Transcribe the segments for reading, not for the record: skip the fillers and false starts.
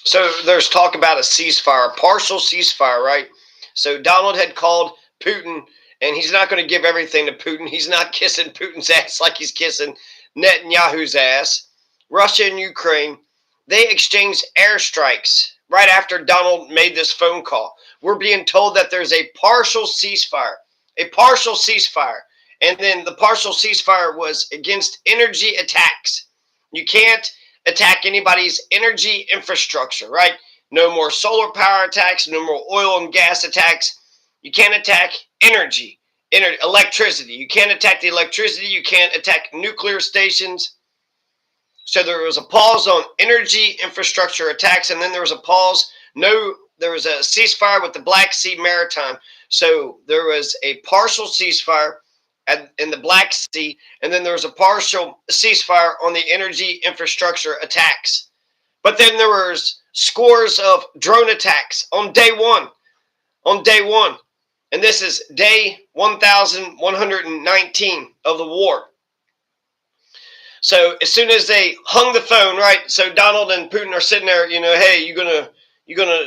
So there's talk about a ceasefire, a partial ceasefire, right? So Donald had called Putin, and he's not going to give everything to Putin. He's not kissing Putin's ass like he's kissing Netanyahu's ass. Russia and Ukraine, they exchanged airstrikes right after Donald made this phone call. We're being told that there's a partial ceasefire, a partial ceasefire. And then the partial ceasefire was against energy attacks. You can't attack anybody's energy infrastructure, right? No more solar power attacks, no more oil and gas attacks. You can't attack energy, electricity. You can't attack the electricity. You can't attack nuclear stations. So there was a pause on energy infrastructure attacks, and then there was a pause. There was a ceasefire with the Black Sea Maritime. So there was a partial ceasefire in the Black Sea, and then there was a partial ceasefire on the energy infrastructure attacks. But then there was scores of drone attacks on day one. On day one. And this is day 1,119 of the war. So as soon as they hung the phone, right? So Donald and Putin are sitting there, hey, you gonna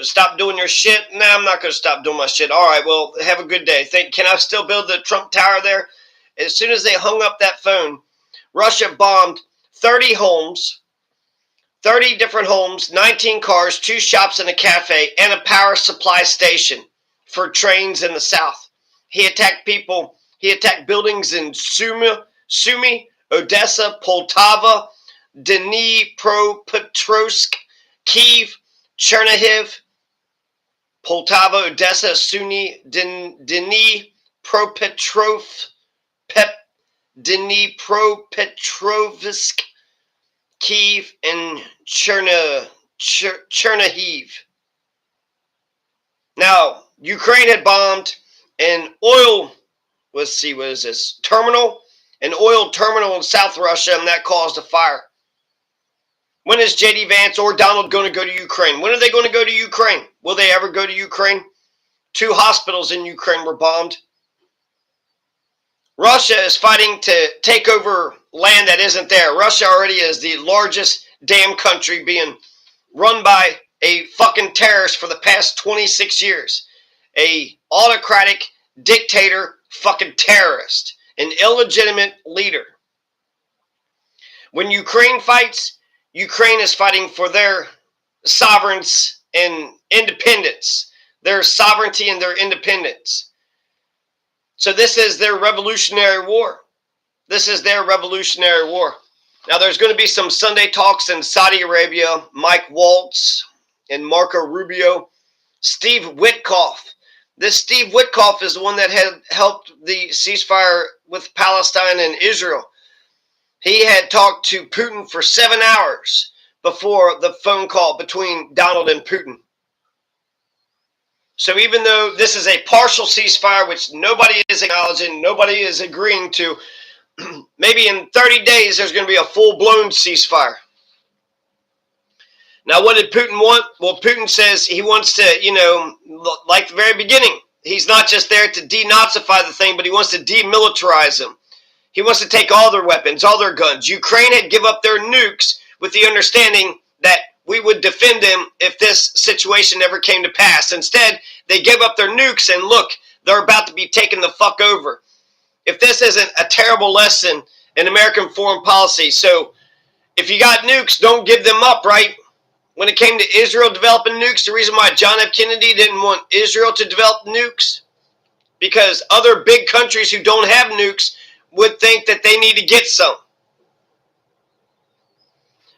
stop doing your shit? Nah, I'm not gonna stop doing my shit. All right, well, have a good day. Can I still build the Trump Tower there? As soon as they hung up that phone, Russia bombed 30 homes, 30 different homes, 19 cars, 2 shops and a cafe, and a power supply station for trains in the south. He attacked people. He attacked buildings in Sumy, Odessa, Poltava, Dnipropetrovsk, Kiev, Chernihiv, Poltava, Odessa, Sumy, Dnipropetrovsk, Kiev, and Chernihiv. Now, Ukraine had bombed an oil, what is this, terminal, an oil terminal in South Russia, and that caused a fire. When is J.D. Vance or Donald going to go to Ukraine? When are they going to go to Ukraine? Will they ever go to Ukraine? 2 hospitals in Ukraine were bombed. Russia is fighting to take over land that isn't there. Russia already is the largest damn country being run by a fucking terrorist for the past 26 years. A autocratic dictator fucking terrorist. An illegitimate leader. When Ukraine fights, Ukraine is fighting for their sovereigns and independence. Their sovereignty and their independence. So this is their revolutionary war. This is their revolutionary war. Now there's going to be some Sunday talks in Saudi Arabia. Mike Waltz and Marco Rubio. Steve Witkoff. This Steve Witkoff is the one that had helped the ceasefire with Palestine and Israel. He had talked to Putin for 7 hours before the phone call between Donald and Putin. So even though this is a partial ceasefire, which nobody is acknowledging, nobody is agreeing to, maybe in 30 days there's going to be a full-blown ceasefire. Now, what did Putin want? Well, Putin says he wants to, like the very beginning, he's not just there to denazify the thing, but he wants to demilitarize them. He wants to take all their weapons, all their guns. Ukraine had give up their nukes with the understanding that we would defend them if this situation ever came to pass. Instead, they gave up their nukes, and look, they're about to be taken the fuck over. If this isn't a terrible lesson in American foreign policy, so if you got nukes, don't give them up, right? When it came to Israel developing nukes, the reason why John F. Kennedy didn't want Israel to develop nukes, because other big countries who don't have nukes would think that they need to get some.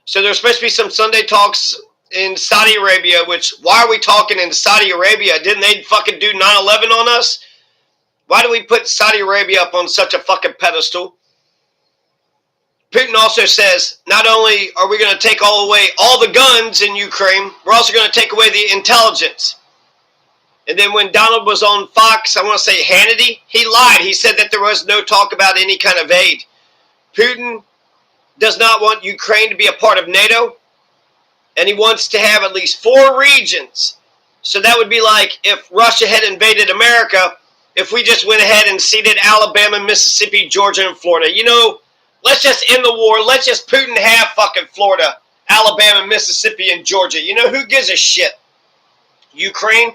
So there's supposed to be some Sunday talks in Saudi Arabia, which, why are we talking in Saudi Arabia? Didn't they fucking do 9/11 on us? Why do we put Saudi Arabia up on such a fucking pedestal? Putin also says, not only are we going to take away all the guns in Ukraine, we're also going to take away the intelligence. And then when Donald was on Fox, I want to say Hannity, he lied. He said that there was no talk about any kind of aid. Putin does not want Ukraine to be a part of NATO, and he wants to have at least 4 regions. So that would be like if Russia had invaded America, if we just went ahead and ceded Alabama, Mississippi, Georgia, and Florida. Let's just end the war. Let's just Putin have fucking Florida, Alabama, Mississippi, and Georgia. You know who gives a shit? Ukraine.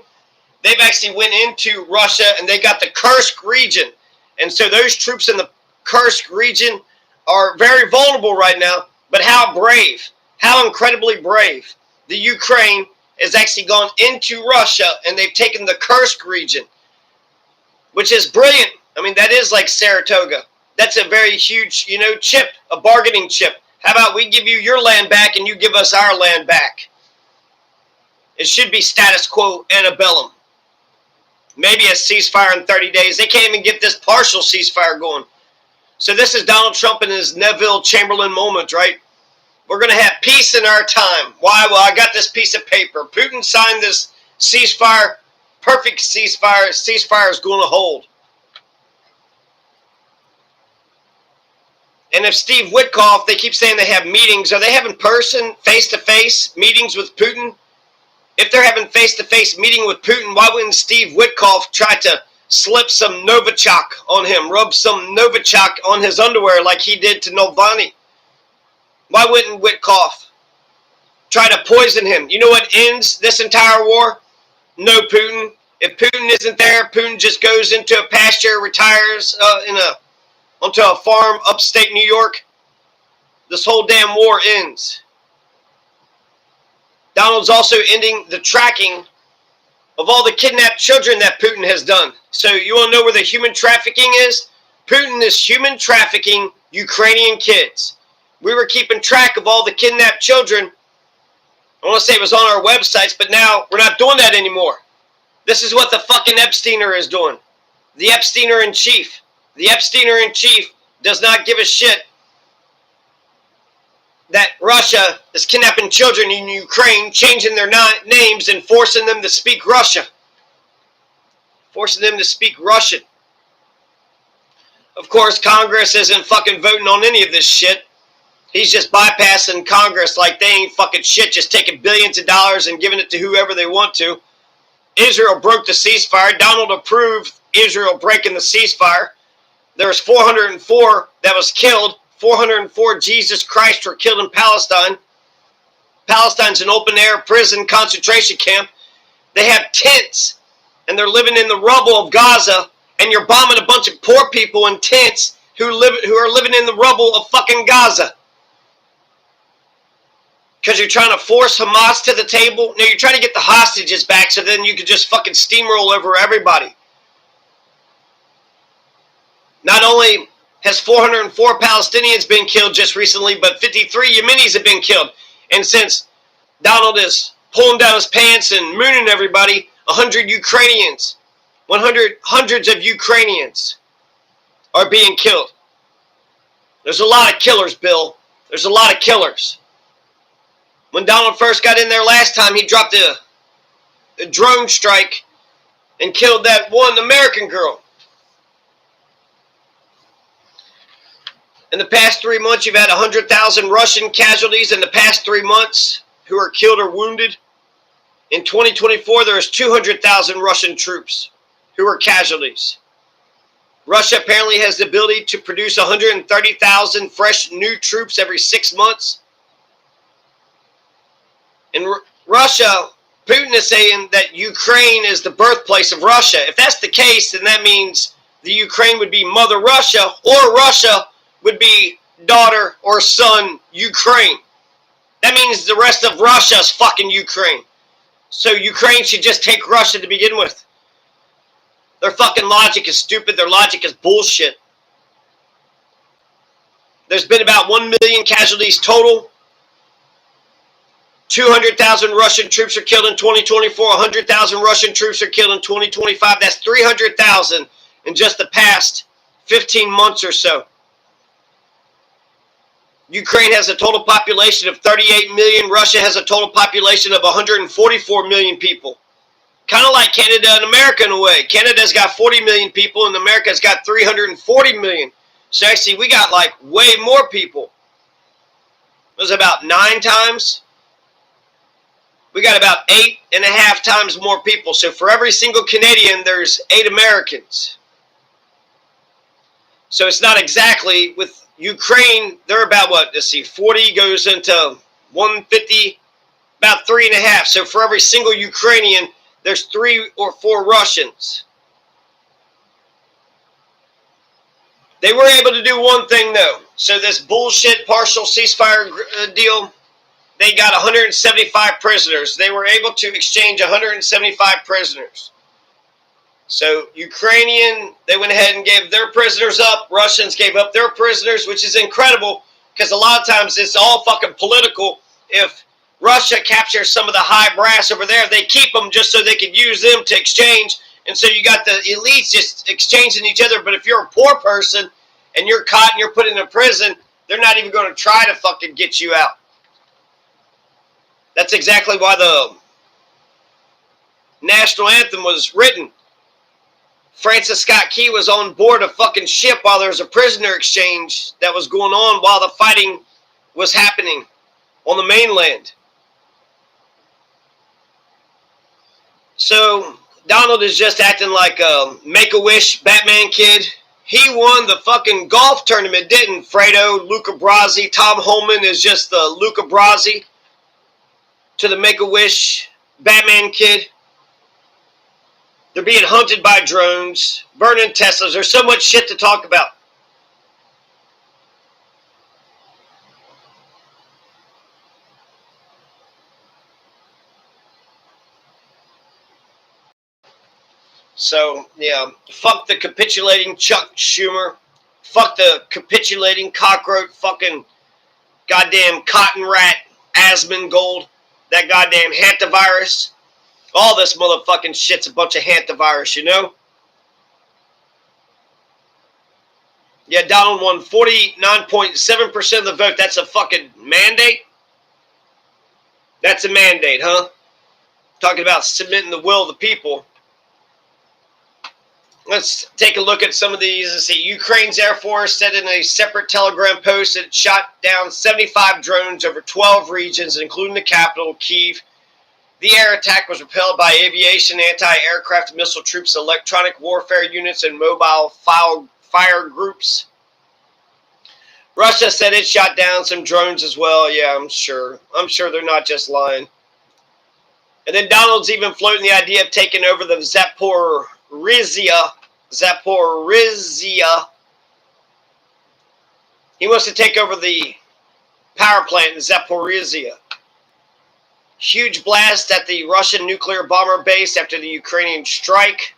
They've actually went into Russia and they got the Kursk region. And so those troops in the Kursk region are very vulnerable right now. But how brave, how incredibly brave. The Ukraine has actually gone into Russia and they've taken the Kursk region, which is brilliant. I mean, that is like Saratoga. That's a very huge, chip, a bargaining chip. How about we give you your land back and you give us our land back? It should be status quo antebellum. Maybe a ceasefire in 30 days. They can't even get this partial ceasefire going. So this is Donald Trump in his Neville Chamberlain moment, right? We're going to have peace in our time. Why? Well, I got this piece of paper. Putin signed this ceasefire. Perfect ceasefire. Ceasefire is going to hold. And if Steve Witkoff, they keep saying they have meetings. Are they having person, face-to-face meetings with Putin? If they're having face-to-face meeting with Putin, why wouldn't Steve Witkoff try to slip some Novichok on him, rub some Novichok on his underwear like he did to Navalny? Why wouldn't Witkoff try to poison him? You know what ends this entire war? No Putin. If Putin isn't there, Putin just goes into a pasture, retires onto a farm upstate New York. This whole damn war ends. Donald's also ending the tracking of all the kidnapped children that Putin has done. So you want to know where the human trafficking is? Putin is human trafficking Ukrainian kids. We were keeping track of all the kidnapped children. I want to say it was on our websites, but now we're not doing that anymore. This is what the fucking Epsteiner is doing. The Epsteiner-in-chief. The Epsteiner-in-chief does not give a shit that Russia is kidnapping children in Ukraine, changing their names and forcing them to speak Russia. Forcing them to speak Russian. Of course, Congress isn't fucking voting on any of this shit. He's just bypassing Congress like they ain't fucking shit, just taking billions of dollars and giving it to whoever they want to. Israel broke the ceasefire. Donald approved Israel breaking the ceasefire. There was 404 that was killed. 404 Jesus Christ were killed in Palestine. Palestine's an open-air prison concentration camp. They have tents, and they're living in the rubble of Gaza, and you're bombing a bunch of poor people in tents who are living in the rubble of fucking Gaza. Because you're trying to force Hamas to the table. No, you're trying to get the hostages back so then you can just fucking steamroll over everybody. Not only has 404 Palestinians been killed just recently, but 53 Yemenis have been killed. And since Donald is pulling down his pants and mooning everybody, 100 Ukrainians, hundreds of Ukrainians are being killed. There's a lot of killers, Bill. There's a lot of killers. When Donald first got in there last time, he dropped a drone strike and killed that one American girl. In the past 3 months, you've had 100,000 Russian casualties in the past 3 months who are killed or wounded. In 2024, there is 200,000 Russian troops who are casualties. Russia apparently has the ability to produce 130,000 fresh new troops every 6 months. In Russia, Putin is saying that Ukraine is the birthplace of Russia. If that's the case, then that means the Ukraine would be Mother Russia, or Russia would be daughter or son Ukraine. That means the rest of Russia's fucking Ukraine. So Ukraine should just take Russia to begin with. Their fucking logic is stupid. Their logic is bullshit. There's been about 1 million casualties total. 200,000 Russian troops are killed in 2024. 100,000 Russian troops are killed in 2025. That's 300,000 in just the past 15 months or so. Ukraine has a total population of 38 million. Russia has a total population of 144 million people. Kind of like Canada and America in a way. Canada's got 40 million people and America's got 340 million. So actually we got like way more people. It was about 9 times. We got about 8.5 times more people. So for every single Canadian, there's 8 Americans. So it's not exactly with Ukraine, they're about what? Let's see, 40 goes into 150, about 3.5. So for every single Ukrainian, there's 3 or 4 Russians. They were able to do one thing, though. So this bullshit partial ceasefire deal, they got 175 prisoners. They were able to exchange 175 prisoners. So Ukrainian, they went ahead and gave their prisoners up. Russians gave up their prisoners, which is incredible because a lot of times it's all fucking political. If Russia captures some of the high brass over there, they keep them just so they can use them to exchange. And so you got the elites just exchanging each other. But if you're a poor person and you're caught and you're put in a prison, they're not even going to try to fucking get you out. That's exactly why the national anthem was written. Francis Scott Key was on board a fucking ship while there was a prisoner exchange that was going on while the fighting was happening on the mainland. So Donald is just acting like a Make-A-Wish Batman kid. He won the fucking golf tournament, didn't Fredo, Luca Brasi? Tom Holman is just the Luca Brasi to the Make-A-Wish Batman kid. They're being hunted by drones, burning Teslas. There's so much shit to talk about. So, yeah, fuck the capitulating Chuck Schumer. Fuck the capitulating cockroach fucking goddamn cotton rat Asmongold. That goddamn hantavirus. All this motherfucking shit's a bunch of hantavirus, you know? Yeah, Donald won 49.7% of the vote. That's a fucking mandate? That's a mandate, huh? Talking about submitting the will of the people. Let's take a look at some of these. Let's see. Ukraine's Air Force said in a separate Telegram post that it shot down 75 drones over 12 regions, including the capital, Kyiv. The air attack was repelled by aviation, anti-aircraft missile troops, electronic warfare units, and mobile fire groups. Russia said it shot down some drones as well. Yeah, I'm sure. I'm sure they're not just lying. And then Donald's even floating the idea of taking over the Zaporizhia. He wants to take over the power plant in Zaporizhia. Huge blast at the Russian nuclear bomber base after the Ukrainian strike.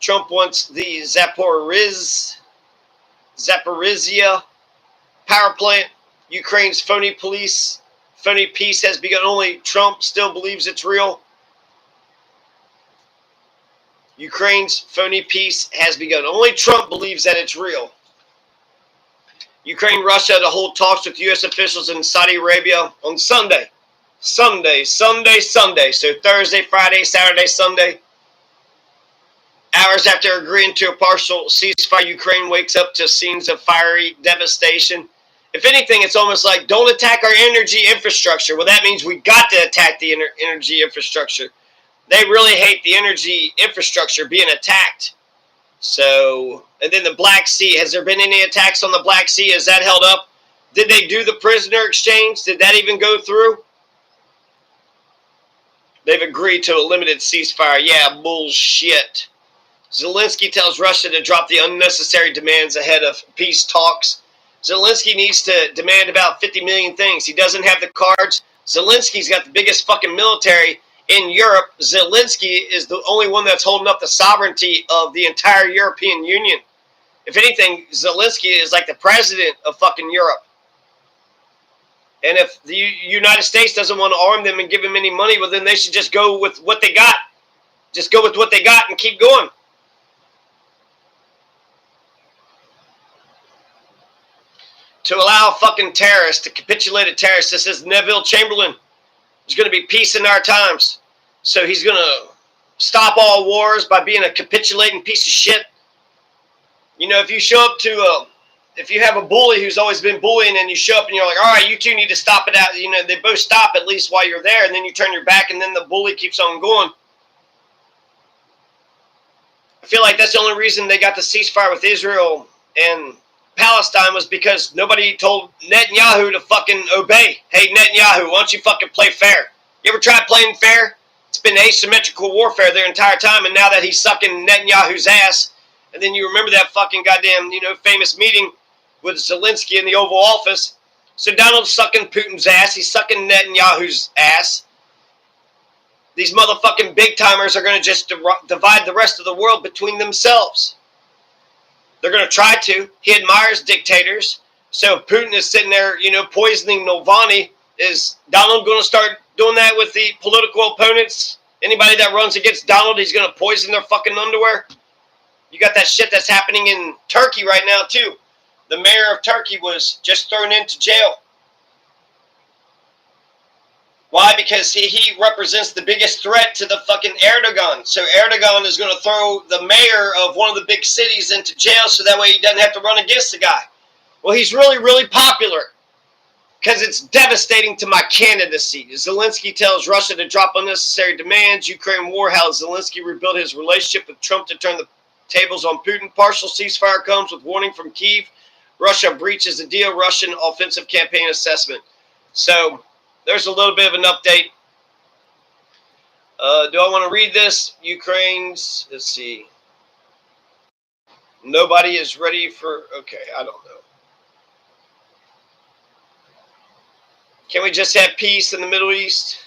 Trump wants the Zaporizhia power plant. Ukraine's phony peace has begun. Only Trump still believes it's real. Ukraine's phony peace has begun. Only Trump believes that it's real. Ukraine, Russia to hold talks with U.S. officials in Saudi Arabia on Sunday. Sunday. So Thursday, Friday, Saturday, Sunday. Hours after agreeing to a partial ceasefire, Ukraine wakes up to scenes of fiery devastation. If anything, it's almost like, don't attack our energy infrastructure. Well, that means we got to attack the energy infrastructure. They really hate the energy infrastructure being attacked. So, and then the Black Sea. Has there been any attacks on the Black Sea? Is that held up? Did they do the prisoner exchange? Did that even go through? They've agreed to a limited ceasefire. Yeah, bullshit. Zelensky tells Russia to drop the unnecessary demands ahead of peace talks. Zelensky needs to demand about 50 million things. He doesn't have the cards. Zelensky's got the biggest fucking military in Europe. Zelensky is the only one that's holding up the sovereignty of the entire European Union. If anything, Zelensky is like the president of fucking Europe. And if the United States doesn't want to arm them and give them any money, well, then they should just go with what they got. Just go with what they got and keep going. To allow fucking terrorists to capitulate a terrorist, this is Neville Chamberlain. There's going to be peace in our times. So he's going to stop all wars by being a capitulating piece of shit. You know, if you show up to if you have a bully who's always been bullying and you show up and you're like, all right, you two need to stop it out. You know, they both stop at least while you're there, and then you turn your back and then the bully keeps on going. I feel like that's the only reason they got the ceasefire with Israel and Palestine was because nobody told Netanyahu to fucking obey. Hey, Netanyahu, why don't you fucking play fair? You ever tried playing fair? It's been asymmetrical warfare their entire time, and now that he's sucking Netanyahu's ass, and then you remember that fucking goddamn, famous meeting with Zelensky in the Oval Office. So Donald's sucking Putin's ass. He's sucking Netanyahu's ass. These motherfucking big-timers are going to just divide the rest of the world between themselves. They're going to try to. He admires dictators. So if Putin is sitting there, poisoning Navalny, is Donald going to start doing that with the political opponents? Anybody that runs against Donald, he's going to poison their fucking underwear? You got that shit that's happening in Turkey right now, too. The mayor of Turkey was just thrown into jail. Why? Because he represents the biggest threat to the fucking Erdogan. So Erdogan is going to throw the mayor of one of the big cities into jail so that way he doesn't have to run against the guy. Well, he's really, really popular because it's devastating to my candidacy. Zelensky tells Russia to drop unnecessary demands. Ukraine war, how Zelensky rebuilt his relationship with Trump to turn the tables on Putin. Partial ceasefire comes with warning from Kyiv. Russia breaches the deal. Russian offensive campaign assessment. So there's a little bit of an update. Do I want to read this? Ukraine's, let's see. Nobody is ready for, okay, I don't know. Can we just have peace in the Middle East?